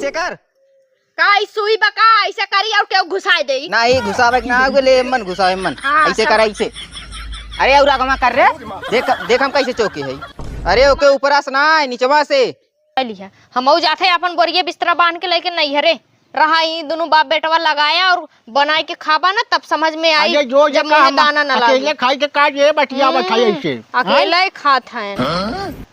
ऐसे कर का सुई बका ऐसे करी और के घुसाए दे नहीं घुसावे ना ले मन घुसावे मन हाँ, ऐसे कर ऐसे। अरे और आगमा कर रे देख देख हम कैसे चौकी है। अरे ओके ऊपर से ना नीचवा से लिया हम जाते अपन बोरिया बिस्तरा बांध के लेके नहीं हरे रहा ही दोनों बाप बेटवा लगाया और बनाए के खाबा ना तब समझ में आई जब मुझे दाना न लगे। अकेले खाई के काट ये बटिया बठाई ऐसे अकेले ही खात हैं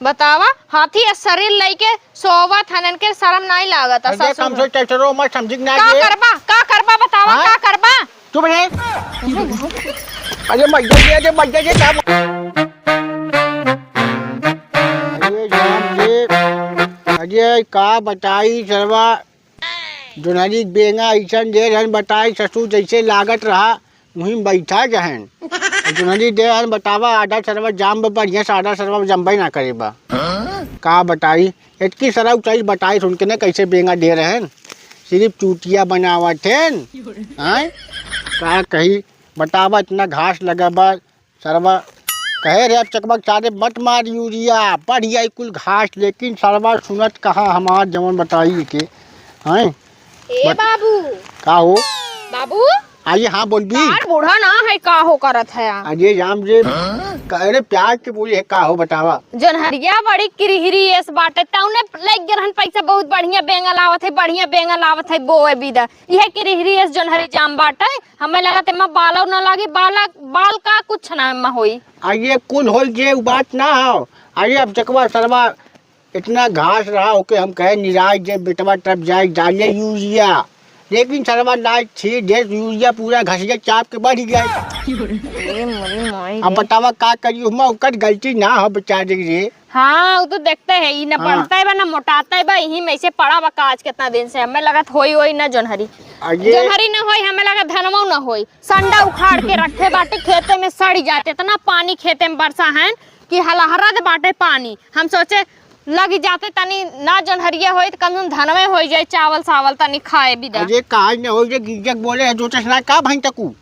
बतावा हाथी शरीर लेके सोवा थनन के शर्म नहीं लागत अरे कम से टेटरो मत समझ ना का करबा बतावा का करबा चुप रे। अरे मत ये काम अरे का बताई सरवा दुनहरी बेंगा ऐसा दे रहन बताई ससुर जैसे लागत रहा वहीं बैठा जहन दुनहरी दे रहन बतावा आधा सरवा जाम बढ़िया से आधा सरवा जम्बई ना करे बा का बताई इतनी सरव चाहिए बताई सुन के ना कैसे बेंगा दे रहन सिर्फ चूटिया बनावत हैं का कही बतावा इतना घास लगा बा सरवा कहे रे अब चकमक चारे मत मार यूरिया बढ़िया कुल घास लेकिन सरवा सुनत कहाँ हमार जमन बताई के हैं ए बाबू का हो बाबू आइए हाँ बोल भी यार बूढ़ा ना है का हो करत है अजय राम जी अरे प्याज के बोले का हो बतावा जनहरिया बड़ी किरहिरी एस बाटे तौने लग गरहन पैसा बहुत बढ़िया बेंगा लावत है बोए बिदा यह किरहिरी एस जनहरी जाम बाटे हमें लगा ते मैं बालो ना लागी बाल का कुछ ना में होई आइए कुल होल जे बात ना हो आइए अब चकवा सरवा इतना घास रहा ओके हम कहे निराश जे बेटवा तरफ जाए डाले यूरिया लेकिन सरवा लाइट थी डेढ़ यूरिया पूरा घसिया चाप के बढ़ गया। अब बतावा का करी ओकर गलती ना हो बेचारे रे। हाँ वो तो देखते है ये न बढ़ता है ना मोटाता है यही में से पड़ा बा आज कितना दिन से हमें लगा होई ना जनहरी न होई हमें लगा धनवा न होई संडा उखाड़ के रखे बाटे खेते में सड़ जाते इतना पानी खेते में बरसा है कि हलहरा दे बाटे पानी हम सोचे लग जाते तनी ना जनहरिया होई तो कम धनवे हो जाए चावल सावल तनी खाए भी अरे काज न हो जे गिजक बोले है जोते ना का भाई तकू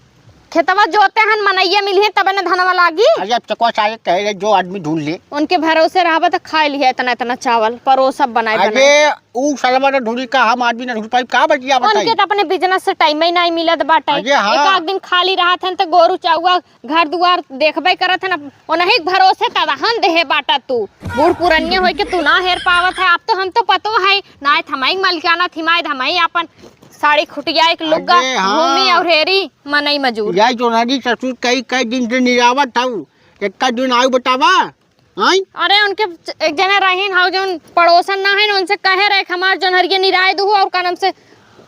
खेतवा जोते हन मनैया मिली तब न धनवा लागी। अरे अब चकवा चाहे कहे जो आदमी ढूंढ ले उनके भरोसे रहबा तो खा लिया इतना इतना चावल पर वो सब बनाए अरे ऊ सलवा न ढूंढी का हम आदमी न ढूंढ पाई का बचिया बताई उनके तो अपने बिजनेस से टाइम ही नहीं मिलत बाटे एक आध दिन खाली रहा था तो गोरू चाउआ घर दुआर देखबे करत है ओनही भरोसे तदहन देहे बाटा तू बूढ़ पुरनिया होई के तू ना हेर पावत है अब तो हम तो पतो है ना थमाई मालिकाना थिमाई धमाई अपन साड़ी खुटिया एक लुग्गा भूमि और हेरी मनई मजूर याई जो नारी ससुर कई दिन से निरावत था एक दिन आयु बतावा अरे उनके एक जना रहीन हाउ जो पड़ोसन ना है उनसे कहे रहे हमार जनहरिया निराय दू और का नाम से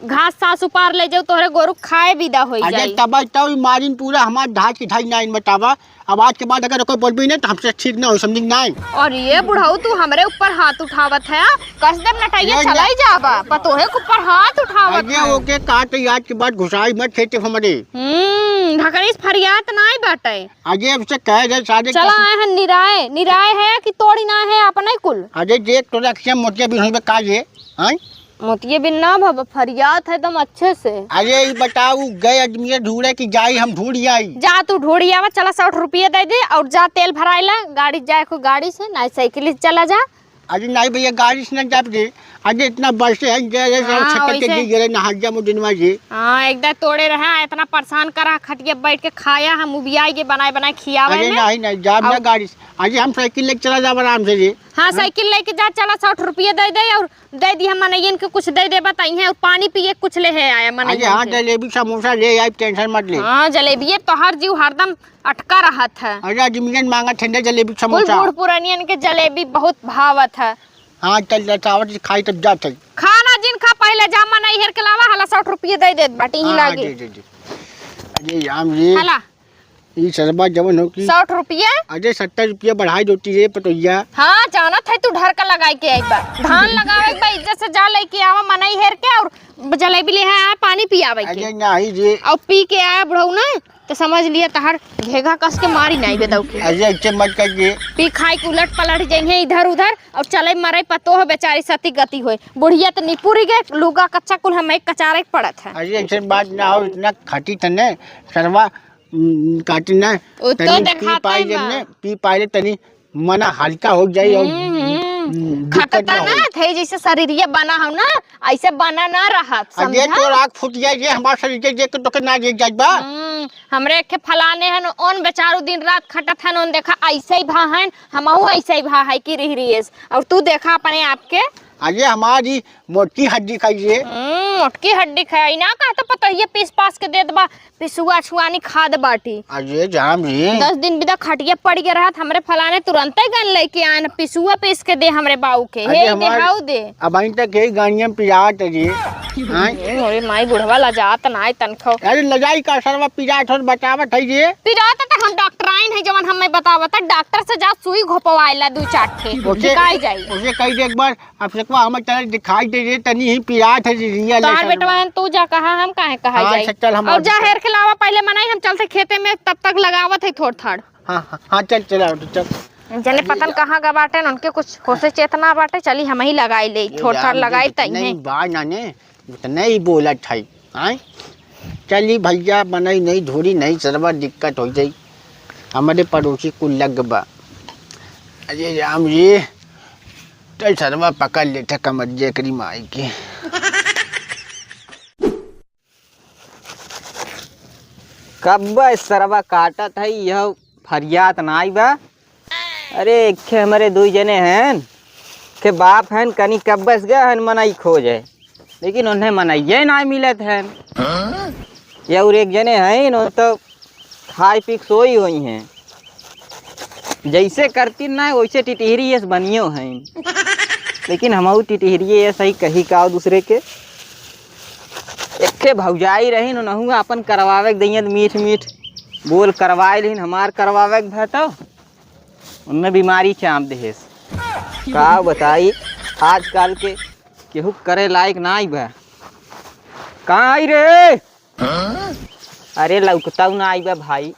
घास सास उपार ले जाओ तोहरे गोरु खाए विदा हो जाए। अरे तब तो मारिन पूरा हमार ढाच की ढाई नाइन बतावा अब आज के बाद अगर कोई बोल भी नहीं तो हमसे ठीक ना हो समझ नहीं। और ये बुढ़ाऊ तू हमरे ऊपर हाथ उठावत है कस देव नटाइया चला ही जाबा पतोहे के ऊपर हाथ उठावत है ओके काट आज के बाद घुसाई मत खेते हमारे ढकरीस फरियात नहीं बाटे अजय अब से कह दे सारे चला आए हैं निराय है कि तोड़ी ना है अपने कुल अजय देख तो रखिए मोतिया भी होई का ये हैं मोतिये बिन ना भव फरियाद है तुम अच्छे से। अरे बताऊ गए आदमी ढूंढे कि जाई हम ढूंढ आई जा तू ढूंढी आवा चला 60 रुपये दे दे और जा तेल भराइला गाड़ी जाए को गाड़ी से ना साइकिल से चला जा। अरे नहीं भैया गाड़ी से न जा दे अरे इतना बरसे है एकदम तोड़े रहा इतना परेशान करा खटिया बैठ के खाया हम उबिया के बनाए खियावे नहीं जा गाड़ी अरे हम साइकिल लेके चला जा आराम से जी। हाँ साइकिल लेके जा चला 60 रुपये दे दे और दे दी हम मनैयन के कुछ दे दे बताई है और पानी पिए कुछ ले है आया मनैयन। हाँ जलेबी समोसा ले आई टेंशन मत ले। हाँ जलेबी तो हर जीव हरदम अटका रहा था। अरे आदमी मांगा ठंडा जलेबी समोसा बूढ़ पुरानियन के जलेबी बहुत भावत है। हाँ चल चावल खाई तब जाते खाना जिन खा पहले जामा नहीं हेर के लावा हला 60 रुपये दे दे बाटी ही लागे। अरे राम जी हला ये सरबा जवन हो की 60 रुपये अरे 70 रुपये बढ़ाई देती रे पटोइया। हाँ जाना था तू ढर का लगाई के एक बार धान लगावे एक बार इज्जत से जा लेके आवा मनई हेर के और जलेबी ले आया पानी पियावे के। अरे नहीं रे और पी के आया बुढ़ऊ ना तो समझ लिया तहर घेगा कस के मारी नहीं बेदाऊ के। अरे अच्छे मत करिए पी खाई के उलट पलट जाइए इधर उधर और चले मरे पतो हो बेचारी सती गति होए बुढ़िया तो निपुरी गए लुगा कच्चा कुल हम एक कचारे पड़त है। अरे ऐसे बात ना हो इतना खटी तने सरवा काटी ना तो पी पाई तनी मना हल्का हो जाए और दिक्कत खटता ना ना हो। थे जैसे शरीरिया बना हो ना ऐसे बना ना रहत अरे समझा। तो आँख फूट जाए ये हमारे शरीर के देख के तो के ना देख जाए बा। हमरे के फलाने हन ओन बेचारू दिन रात खटत हन ओन देखा ऐसे ही भा हन हमहू ऐसे ही भा है कि रिहरियस और तू देखा अपने आप के अरे हमारी मोटी हड्डी खाइए। मोटकी हड्डी खाई ना का तो पता ही पीस पास के देत बा पिसुआ छुआनी खाद बाटी। अरे जाम रे 10 दिन बिदा खटिया पड़ गया रहा हमरे फलाने तुरंत ही गन लेके आन पिसुआ पीस के दे हमरे बाऊ के हे दे हाउ दे। अब अभी तक यही गाड़ियाँ पिजात है जी। ओए माई बुढ़वा ला जात ना तनखो अरे लजाई का सरवा पिजात हो बतावत है जी। पिजात त हम डॉक्टर आइन है जवन हमें बतावत डॉक्टर से जा सुई घोपवाइला 2-4 ठे दिखाई जाई उसे कई एक बार अब सकवा हम तरह दिखाई दे जे तनी ही पिजात है जी रियल तार बेटवा तू जा कहा हम काहे कहा जाई चल हम और जा हेर खिलावा पहले मनाई हम चलते खेते में तब तक लगावत है थोड़ थाड़। हाँ चल चला चल जने पतन कहाँ का बाटे उनके कुछ होसे चेतना बाटे चली हम ही लगाई ले थोड़ थाड़ लगाई तई नहीं बा नाने नहीं बोला था आए चली भैया बनाई नहीं धोरी नहीं सरवा दिक्कत हो जाई हमारे पड़ोसी को लग बा। अरे राम जी चल सरवा पकड़ लेता कमर करी माई के। कब सरवा काटत है यह फरियात नाई बा। अरे खे हमारे 2 जने हैं के बाप हैं कनी कब्बस गए हैं मनाई खोजे लेकिन उन्हें मनाइए ना मिलत हैं। या और एक जने हैं न तो खाई पी सोई हुई हैं जैसे करती ना वैसे टिटहरी ये बनियो हैं लेकिन हम टिटहरी ये सही कही का दूसरे के एक भौजाई रही नहू अपन करवावे के दैत मीठ मीठ बोल करवाए लेकिन हमार करवावे के भा तो उनमें बीमारी चाप देस का बताई आजकल के केहू करे लायक ना आई बा। कहाँ आई रे? अरे लौकता ना आई बा भाई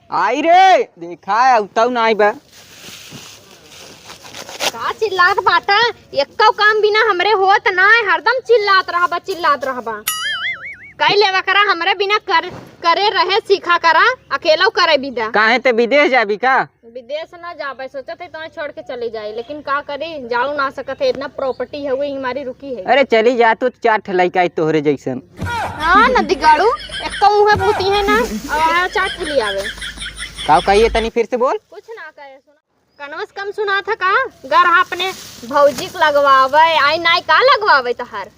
आई रे देखा है उताऊ ना आई बा। का चिल्लात बाटा एक्का काम बिना हमरे होत ना हरदम चिल्लात रहबा कई लेवा करा हमरे बिना करे रहे सीखा करा अकेला करे बिदा। काहे ते विदेश जाबी का? विदेश ना जाबे सोचत है तो छोड़ के चली जाए लेकिन का करी जाऊ ना सकत है इतना प्रॉपर्टी है वही हमारी रुकी है। अरे चली जा तू 4 ठलाई का तोहरे जैसन। हां नदी गाड़ू एक्का मुंह भूती है ना और 4 ठली आवे का कहिए तनी फिर से बोल। कुछ ना कहे सुना कनवस कम सुना था का घर अपने भौजी के लगवावे आई नाई का लगवावे तहार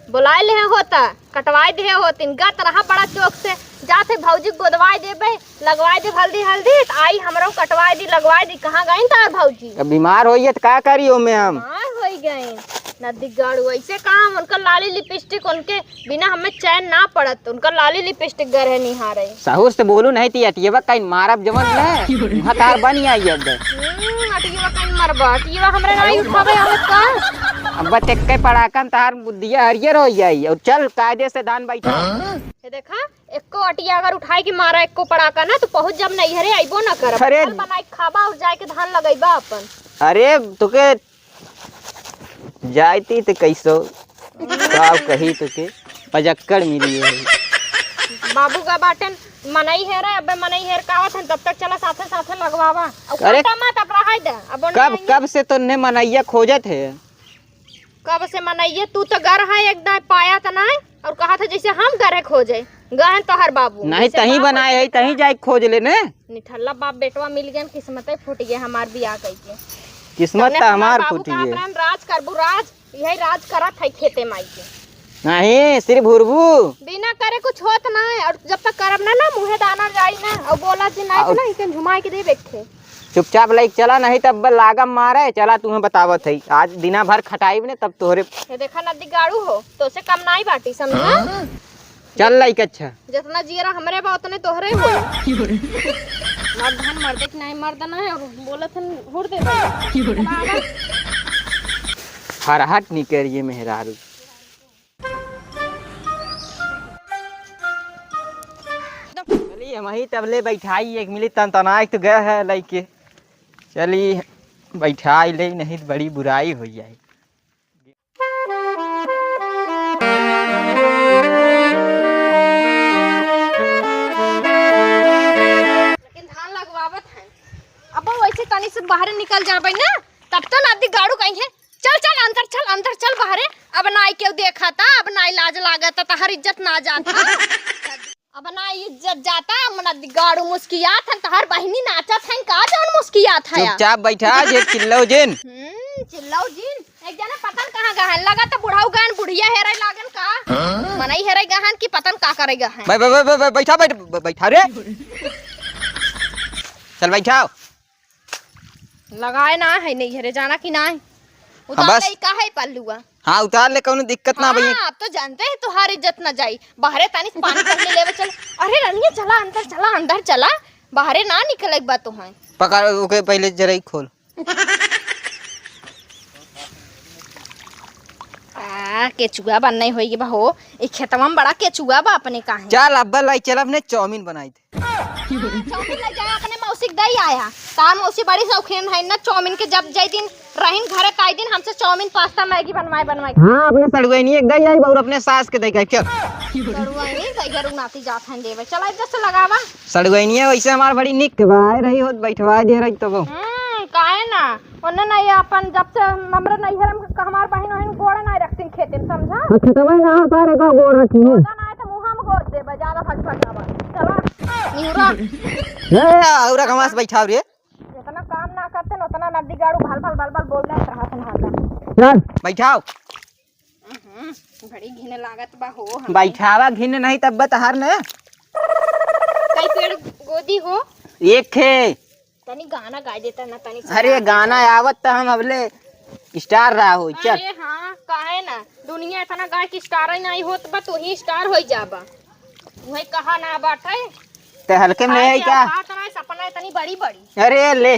बुलाए ले होता कटवाए दे होतिन गत रहा बड़ा चौक से जाते भौजी गोदवाए देबे लगवाए दे हल्दी आई हमरो कटवाए दी लगवाए दी कहां गईन तार भौजी अब बीमार होइए त का करी ओमे हम होई गए नदी गाड़ू ऐसे काम उनका लाली लिपस्टिक उनके बिना हमें चैन ना पड़त उनका लाली लिपस्टिक गरे निहारे साहूर से बोलू नहीं ती अटियवा कहीं मारब जमन ले हतार बनी आई अब अटियवा कहीं मरबा अटियवा हमरे नहीं उठावे आवत का अब टेक्के पड़ाकन तार बुद्धिया हरियर हो जाई और चल कायदे से दान बैठा। ये देखा एको अटिया अगर उठाई के मारा एको पड़ाका ना तो पहुंच जब नहीं हरे आइबो ना करब अरे बनाई खाबा और जाके धान लगैबा अपन। अरे तुके जाती तो कैसो का कही तुके पजक्कड़ मिली है बाबू का बाटन मनई है रे अबे मनई हेर कावत है तब तक चला साथे साथे लगवावा और अरे काटा मत अब रहा दे अब कब से तो ने मनैया खोजत है कब से मनैया तू तो घर है एकदम पाया त ना और कहा था जैसे हम घर है खोजे गए तो हर बाबू नहीं तही बनाए है तही जाए खोज ले ने निठल्ला बाप बेटवा मिल गया किस्मत फूट गया हमार बियाह कई के किस्मत तो हमार फूटी है राज करबू राज यही राज करत है खेते माई के नहीं सिर्फ भुरबू बिना करे कुछ होत ना और जब तक करब ना मुहे दाना जाई ना और बोला जी ना तो नहीं के झुमाई के दे बैठे चुपचाप लाइक चला नहीं तब लागम मारे चला तुम्हें बतावत है आज दिना भर खटाई ने तब तोहरे ये देखा नदी गाड़ू हो तो से कम नहीं बाटी समझा चल लाइक अच्छा जितना जीरा हमरे बा उतने तोहरे हो मर्दन मर्दे के नहीं मर्दन है और बोलत हन हुड़ दे हरहट निकरिए मेहरारू चलिए हम ही तबले बैठाई एक मिली तनतनाई तो गए है लइके चली बैठाई ले नहीं तो बड़ी बुराई हो जाए। लेकिन धान लगवावत है अब वैसे तनी से बाहर निकल जाबे ना तब तो नदी गाड़ू कहीं है। चल चल अंदर चल बाहरे। अब नाई क्यों देखा था, अब नाई लाज लागत था, हर इज्जत ना जाता। अब ना इज्जत जाता, नदी गाड़ू मुस्कियात है, तहर बहिनी नाचत है का जौन मुस्कियात है। चुपचाप बैठा जे चिल्लो जिन। चिल्लाओ जिन। एक जना पतन कहाँ गहन लगा तो बुढ़ाऊ गहन बुढ़िया हेरे लागन का मनई हेरे गहन की पतन का करेगा है। बैठा बैठा रे। चल बैठाओ। लगाए ना है नहीं हेरे जाना कि ना है। उतार बस। ले का है पल्लुआ। हाँ उतार ले, कोनो दिक्कत ना भैया। आप तो जानते हैं तुहार इज्जत न जाई। बाहरे तानी पानी पहले लेवे चल। अरे रनिया चला अंदर चला बाहरे ना निकले एक बात तो है। पकड़ ओके पहले जरा ही खोल। केचुआ बन नहीं होगी बा हो। एक खेतवा में बड़ा केचुआ बा अपने का है। चल अब्बा लाई चल, अपने चाउमीन बनाई थे। चाउमीन ले जाए अपने मौसी के दई आया। तार मौसी बड़ी शौकीन है ना चाउमीन के। जब जाई दिन रहीन घरे ताई दिन हमसे चाउमीन पास्ता मैगी बनवाए। हाँ अपने सड़गोइनी एक दई आई और अपने सास के दई का क्या सड़गोइनी कई घर नाती जात हैं देवे। चला इधर से लगावा। सड़गोइनी वैसे हमार बड़ी निक बाय रही हो, बैठवा दे रही तो वो। काहे ना ओने नहीं अपन जब से हमरा नहीं हरम हमार बहिन ओहन गोड़ नहीं रखतिन खेते में समझा। खेतवा ना सारे का गोड़ रखी है। ना है तो मुंह में गोड़ दे बजा दा फटफटावा। चला निहुरा। ए औरा कमास बैठाओ रे। इतना काम ना करते न उतना नदी गाड़ू भल बोल रहे रहा संभालता। चल बैठाओ। बड़ी घिने लागत बा हो। बैठावा घिन नहीं तब बतहर ने। कई पेड़ गोदी हो एक थे। तनी गाना गा देता ना तनी। अरे गाना आवत तो हम अबले स्टार रहा हो। चल अरे हाँ काहे ना दुनिया इतना गाय की स्टार ही नहीं होत बा तू ही स्टार हो जाबा। वही कहा ना बाटे ते हल्के में है क्या। तना सपना इतनी बड़ी बड़ी। अरे ले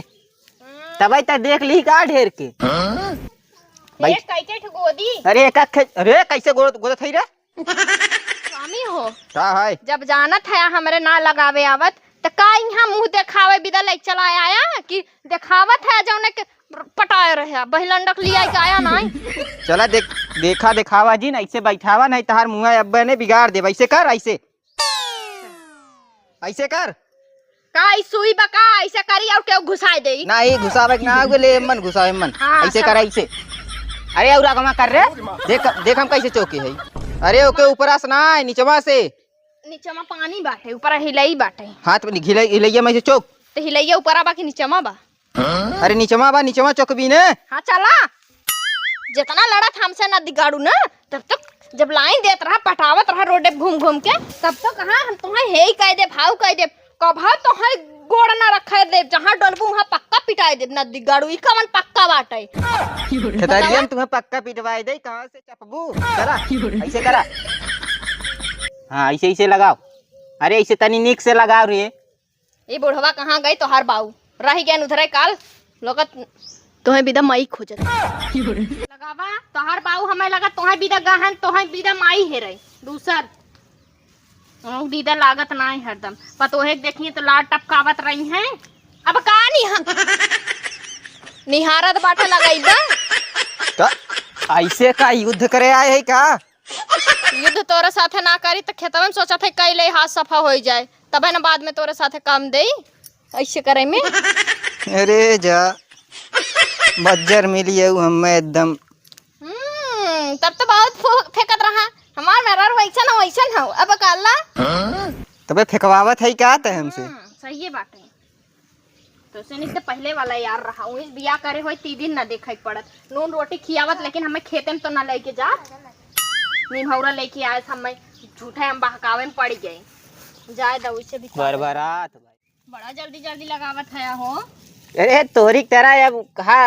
तब तक देख ली का ढेर के। एक कैके गोदी। अरे एक अरे कैसे गोद थई रे। स्वामी हो का है जब जानत है हमरे ना लगावे आवत त का यहाँ मुंह देखावे बिदा ले चला आया कि देखावत है जौने के पटाए रहे बहिलंडक लिया के आया नहीं। चला देखा दिखावा जी, ऐसे बैठावा नहीं तहार मुंह अब्बा ने बिगाड़ दे। ऐसे कर ऐसे कर का सुई बका ऐसे करी और के घुसाए दे। नहीं घुसावे ना ले मन घुसावे मन। हाँ, ऐसे कर ऐसे। अरे औरा कमा कर रे। देख हम कैसे चौके है। अरे ओके ऊपर से ना नीचवा से। नीचे में पानी बाटे ऊपर हिलई बाटे। हाथ में हिलैया में से चौक तो हिलैया ऊपर बा कि नीचे में बा। अरे नीचवा बा नीचवा चौकबी ने। हाँ चला जितना लड़त हमसे ना दिगाड़ू ना तब तक जब लाइन देत रहा पटावत रहा रोडे घूम के तब तक कहाँ हम तुम्हें हे कह दे भाव कह दे कभा तुम्हें गोड़ ना रखे दे। जहाँ डलबू वहाँ पक्का पिटाई दे ना दिगाड़ू। ई कवन पक्का बाटे। खेतरिया में तुम्हें पक्का पिटवाई दे। कहाँ से चपबू चला ऐसे करा। हाँ ऐसे लगाओ। अरे ऐसे तनी निक से लगाओ रे। ये बुढ़वा कहाँ गई तो हर बाऊ रह गया उधरे काल लोगत तोहे बिदा माई खोजत लगावा तो हर बाऊ हमें लगा तोहे बिदा गहन तोहे बिदा माई है रही दूसर दीदा लागत ना है हरदम पतोहे देखिए तो लाड टपकावत रही हैं। अब का निहारत बाटे लगाई दा। ऐसे का युद्ध करे आए है का। युद्ध तोरे साथे ना करी तो खेतवा में सोचा थे कैले हाथ सफा हो जाए तब है ना बाद में तोरे साथे काम दे ऐसे करे में। अरे जा बज्जर मिली है हमें एकदम। तब तो बहुत फेंकत रहा हमार मेरा वैसा हो। अब काला तबे फेंकवावत है क्या ते हमसे। सही बात है तो से तो पहले वाला यार रहा उस बिया करे हो 3 दिन ना देखे पड़त नून रोटी खियावत लेकिन हमें खेते में तो ना लेके जा निमहौरा लेके आए हमें झूठे हम बहकावे में पड़ गए जाए दो से भी बरबरात बड़ा जल्दी लगावत है हो। अरे तोरी तरह अब कहा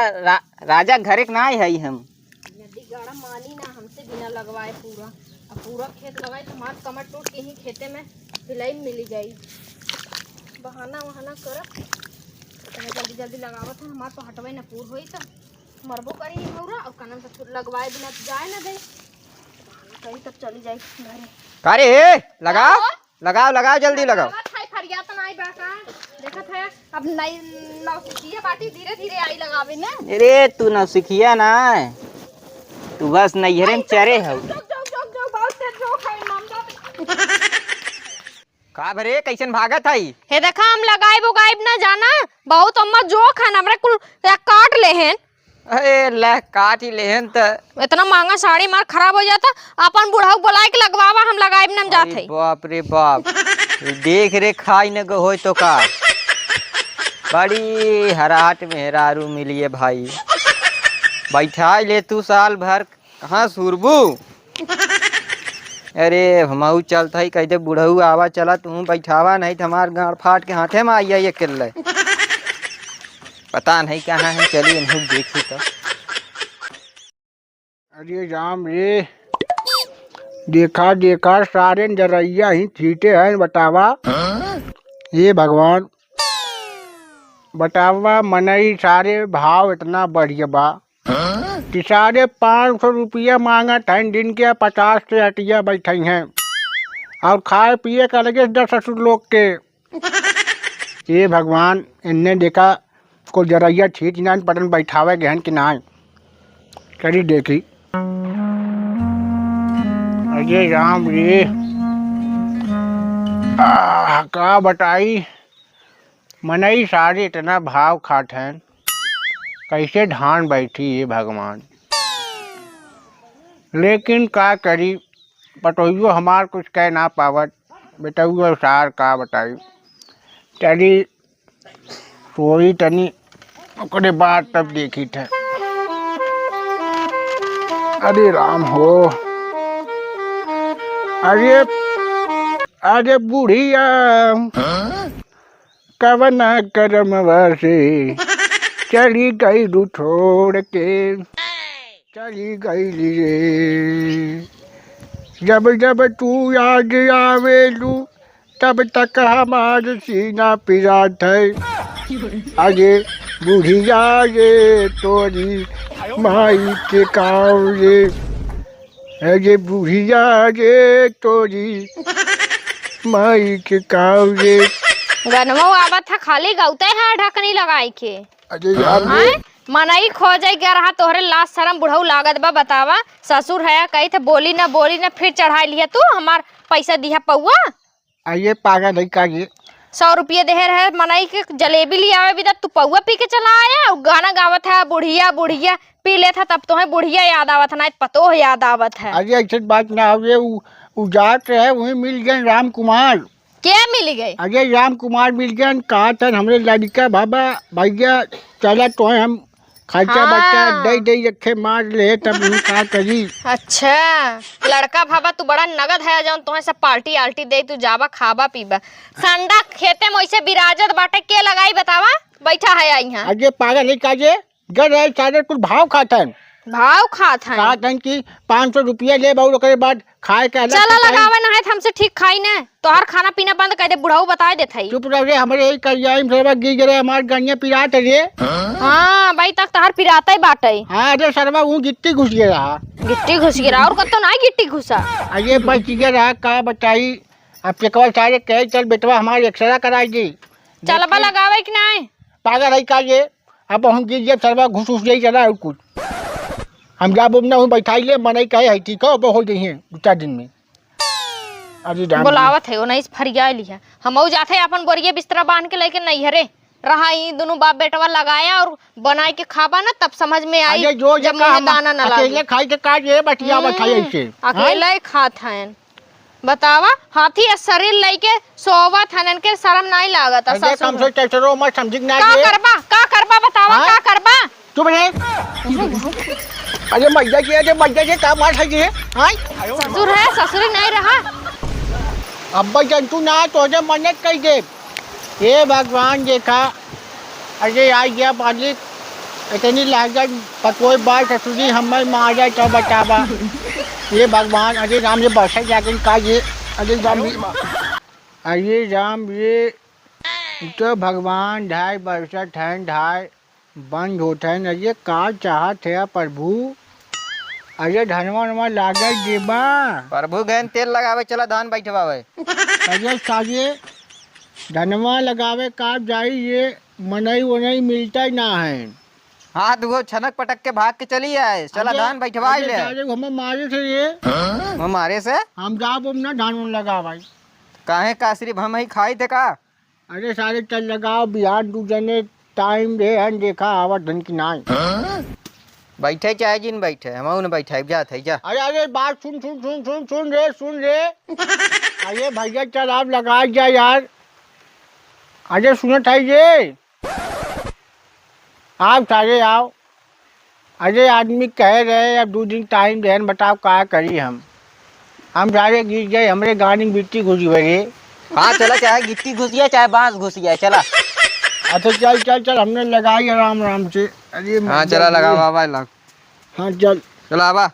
राजा घरे के ना है हम। नदी गाड़ा मानी ना हमसे बिना लगवाए पूरा खेत लगाए तो हमार कमर टूट के ही खेते में सिलाई मिली जाई। बहाना वहाना कर जल्दी लगावत है हमार तो हटवे न पूर होई तो मरबो करी निमहौरा और कनम से लगवाए बिना जाए ना दे कहीं तक चली जाए घरे। अरे लगाओ जल्दी लगाओ। देखत है अब नई नौसिखिया बाटी धीरे आई लगावे ना। अरे तू नौसिखिया ना तू बस नैहरे में चरे हो। का भरे कैसन भागत है। हे देखा हम लगाइब उगाइब ना जाना बहुत अम्मा जोख है हमरे कुल काट ले हैं अरे ले काट ही लेहन त। इतना महंगा साड़ी मार खराब हो जाता। अपन बुढ़ाऊ बुलाए के लगवावा, हम लगाए न जात है। बाप रे बाप, देख रे खाई न हो तो का। बड़ी हराट मेहरारू मिलिए भाई। बैठा ले तू साल भर कहाँ सुरबू। अरे हमऊ चलता ही कहते बुढ़ऊ आवा चला, तू बैठावा नहीं तो हमार गाड़ फाट के हाथे में आइया ये किल्ले। पता नहीं कहाँ है, चलिए नहीं देखी तो। अरे राम रे, देखा देखा सारे जरैया ही छीटे हैं बतावा। ये भगवान बतावा, मनई सारे भाव इतना बढ़िया बा कि साढ़े 500 रुपया मांगत हैं दिन के, 50 से हटिया बैठे हैं और खाए पिए का लगे 10 ससुर लोग के। ये भगवान, इनने देखा को जरैया छीट ना पटन बैठावे गहन कि ना करी देखी। अरे राम रे, का बताई, मनई सारे इतना भाव खात हैं, कैसे ढान बैठी ये भगवान। लेकिन का करी, पटोइयो हमार कुछ कह ना पावत, बेटुआ सार का बताई। चली सोई तनी ओकरे बाद तब देखी थे। अरे राम हो, अरे अरे बुढ़िया कवना करम से चली गई रू छोड़ के, चली गई रे। जब जब तू याद आवेलू तब तक हमार सीना पिरात है। आगे बुढ़िया ये तोरी माई के काव ये, आगे बुढ़िया ये तोरी माई के काव ये। गनवा आवत था, खाली गौते है ढकनी लगाई के। अरे यार मनई खो जाए क्या रहा तोहरे लाश शर्म बुढ़ऊ लागत बा बतावा। ससुर है कही थे बोली ना फिर चढ़ा लिया तू हमार पैसा दिया पौआ। आइए पागल नहीं का ये 100 रुपये दे रहे मनई के जलेबी ले आवे बिदा, तू पौआ पी के चला आया और गाना गावत है बुढ़िया बुढ़िया पी लेता, तब तो है बुढ़िया याद आवत है, ना पतो याद आवत है। अरे ऐसी बात ना हो, उ जात है वही मिल गए राम कुमार। क्या मिल गए? अरे राम कुमार मिल गए, कहा था हमरे लड़का बाबा भैया चला तो हम खर्चा बच्चा दे दे रखे मार ले, तब का करी। अच्छा लड़का भाबा तू बड़ा नगद है, जौन तुम्हें सब पार्टी आल्टी दे, तू जावा खाबा पीबा। संडा खेते में वैसे बिराजत बाटे के लगाई बतावा, बैठा है यहाँ। अरे पागल नहीं काजे, गए रहे सारे कुल भाव खातन, भाव खात है खातन की 500 रुपया ले बहु, ओकरे बाद खाए के चला लगावे ना है हमसे ठीक खाई ने, तोहर खाना पीना बंद कर दे, बुढ़ऊ बता देत है। चुप रह रे, हमरे यही कर जाए सरवा गिर गए हमार गनिया पिरात रे। हां भाई तक तोहर पिराता ही बाटे। हां अरे सरवा वो गिट्टी घुस गया, गिट्टी घुस गिरा और कतो ना गिट्टी घुसा। अरे बच गया का बताई। अब चकवा सारे कहे चल बेटवा हमारे एक्सरा कराई दी, चलबा लगावे कि नहीं। पागल है का ये, अब हम गिर गए सरवा घुस घुस जाई चला कुछ, हम जा बुमना हूँ बैठाई ले मनई कहे है ठीक है, हो गई है 2-4 दिन में। अरे बुलावत है वो नहीं फरिया लिया, हम जाते अपन बोरिया बिस्तरा बांध के लेके नहीं हरे रहा, ही दोनों बाप बेटवा लगाया और बनाए के खाबा ना, तब समझ में आई जो जब मुंह दाना न लागे। अकेले खाई के काज ये बटिया बैठाई ऐसे अकेले ही खात हैं बतावा। हाथी शरीर लेके सोवत हनन के शर्म नहीं लागत। अरे कम से टेटरो मत समझ ना का करबा बतावा का करबा। चुप रे, अरे मैया के का मार है ये। हां ससुर है, ससुर नहीं रहा, अब्बा जंतु ना तो जे मन्नत कह दे। ये भगवान देखा, अरे आ गया मालिक, इतनी लागत पकोई बार ससुरी हमें मार जाए तो बतावा। ये भगवान, अरे राम ये बरसा जाकर का ये, अरे राम ये तो भगवान ढाई बरसा ठहन ढाई बंद होता है। अरे का चाहत है प्रभु, अरे धनवा लागे जेबा प्रभु गैन तेल लगावे चला धान बैठवावे। अरे साजे धनवा लगावे का जाई, ये मनई वनई मिलता ही ना है। हाथ वो छनक पटक के भाग के चली आए, चला धान बैठवाई ले। हमें मारे से ये हमारे से हम जा ना धान लगा भाई, काहे का सिर्फ हम ही खाई थे का। अरे सारे चल लगाओ बिहार 2 जने टाइम दे देखा आवा धन की नाई। बैठे चाहे जिन बैठे हम न बैठे जात है जा। अरे अरे बात सुन सुन सुन सुन सुन रे अरे भैया चल आप लगा जा यार। अरे सुनत है ये आप सारे आओ। अरे आदमी कह रहे अब 2 दिन टाइम दे बताओ क्या करी हम सारे गिर गए हमरे गाड़ी में गिट्टी घुसी बड़े। हाँ चला चाहे गिट्टी घुस गया चाहे बांस घुस गया चला। अच्छा चल चल चल हमने लगाई आराम आराम से। अरे हाँ चला लगा बाबा लग। हाँ चल चला आबा।